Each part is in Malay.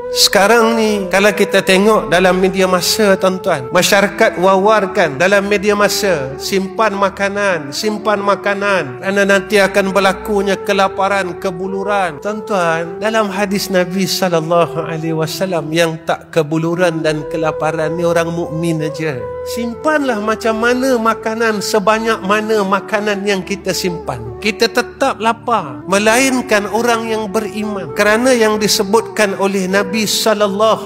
Sekarang ni kalau kita tengok dalam media massa, tuan-tuan, masyarakat wawarkan dalam media massa, simpan makanan kerana nanti akan berlakunya kelaparan, kebuluran. Tuan-tuan, dalam hadis Nabi SAW, yang tak kebuluran dan kelaparan ni orang mukmin aja. Simpanlah macam mana makanan, sebanyak mana makanan yang kita simpan, kita tetap lapar, melainkan orang yang beriman. Kerana yang disebutkan oleh Nabi SAW,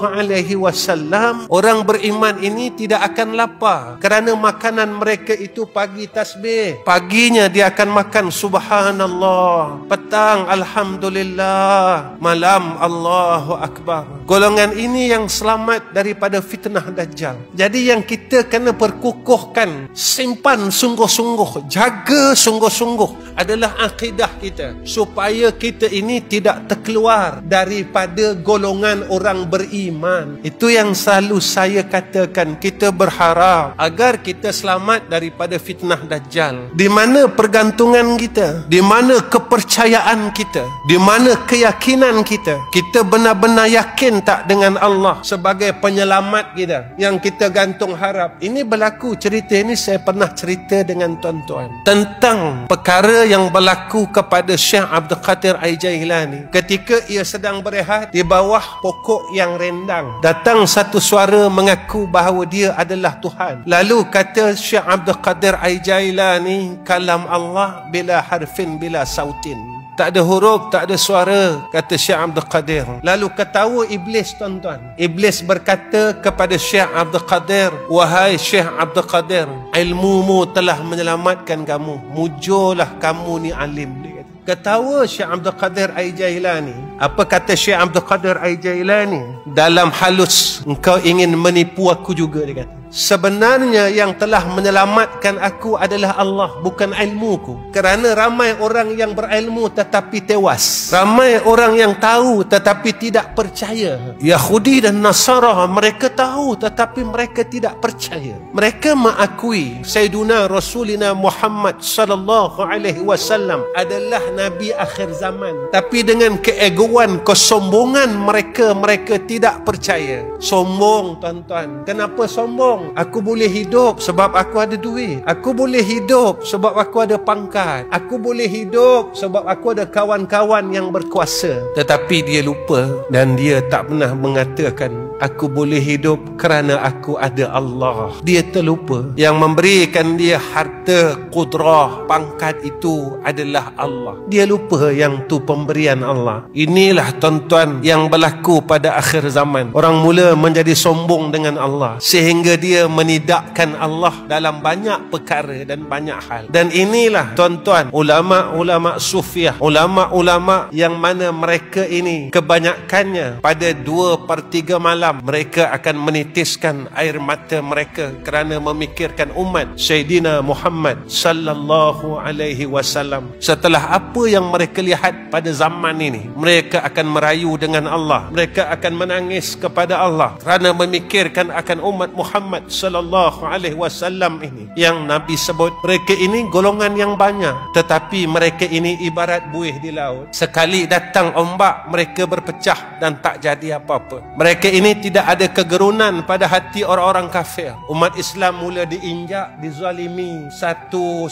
orang beriman ini tidak akan lapar kerana makanan mereka itu pagi tasbih, paginya dia akan makan subhanallah, petang alhamdulillah, malam Allahu Akbar. Golongan ini yang selamat daripada fitnah Dajjal. Jadi yang kita kena perkukuhkan, simpan sungguh-sungguh, jaga sungguh-sungguh adalah akidah kita, supaya kita ini tidak terkeluar daripada golongan orang beriman. Itu yang selalu saya katakan, kita berharap agar kita selamat daripada fitnah Dajjal. Di mana pergantungan kita, di mana kepercayaan kita, di mana keyakinan kita, kita benar-benar yakin tak dengan Allah sebagai penyelamat kita yang kita gantung harap. Ini berlaku, cerita ini saya pernah cerita dengan tuan-tuan tentang perkara yang berlaku kepada Syekh Abdul Qadir Al-Jailani. Ketika ia sedang berehat di bawah pokok yang rendang, datang satu suara mengaku bahawa dia adalah Tuhan. Lalu kata Syekh Abdul Qadir Al-Jailani, kalam Allah bila harfin bila sautin, tak ada huruf, tak ada suara, kata Syekh Abdul Qadir. Lalu ketawa iblis, tuan-tuan. Iblis berkata kepada Syekh Abdul Qadir, wahai Syekh Abdul Qadir, ilmumu telah menyelamatkan kamu, mujurlah kamu ni alim. Dia kata. Ketawa Syekh Abdul Qadir Al-Jailani. Apa kata Syekh Abdul Qadir Al-Jailani? Dalam halus, engkau ingin menipu aku juga, dia kata. Sebenarnya yang telah menyelamatkan aku adalah Allah, bukan ilmuku. Kerana ramai orang yang berilmu tetapi tewas, ramai orang yang tahu tetapi tidak percaya. Yahudi dan Nasara, mereka tahu tetapi mereka tidak percaya. Mereka mengakui Sayyiduna Rasulina Muhammad sallallahu alaihi wasallam adalah Nabi akhir zaman, tapi dengan keegoan, kesombongan mereka tidak percaya. Sombong, tuan-tuan. Kenapa sombong? Aku boleh hidup sebab aku ada duit. Aku boleh hidup sebab aku ada pangkat. Aku boleh hidup sebab aku ada kawan-kawan yang berkuasa. Tetapi dia lupa dan dia tak pernah mengatakan aku boleh hidup kerana aku ada Allah. Dia terlupa yang memberikan dia harta, kudrah, pangkat itu adalah Allah. Dia lupa yang tu pemberian Allah. Inilah, tuan-tuan, yang berlaku pada akhir zaman. Orang mula menjadi sombong dengan Allah sehingga dia menidakkan Allah dalam banyak perkara dan banyak hal. Dan inilah, tuan-tuan, ulama-ulama sufiah, ulama-ulama yang mana mereka ini kebanyakannya pada 2/3 malam mereka akan menitiskan air mata mereka kerana memikirkan umat Sayyidina Muhammad sallallahu alaihi wasallam. Setelah apa yang mereka lihat pada zaman ini, mereka akan merayu dengan Allah, mereka akan menangis kepada Allah kerana memikirkan akan umat Muhammad sallallahu alaihi wasallam ini yang Nabi sebut. Mereka ini golongan yang banyak, tetapi mereka ini ibarat buih di laut. Sekali datang ombak, mereka berpecah dan tak jadi apa-apa. Mereka ini tidak ada kegerunan pada hati orang-orang kafir. Umat Islam mula diinjak, dizalimi satu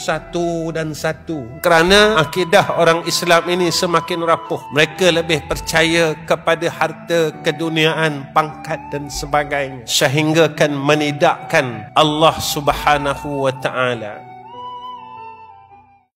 kerana akidah orang Islam ini semakin rapuh. Mereka lebih percaya kepada harta, keduniaan, pangkat dan sebagainya, sehingga kan menidakkan Allah Subhanahu wa ta'ala.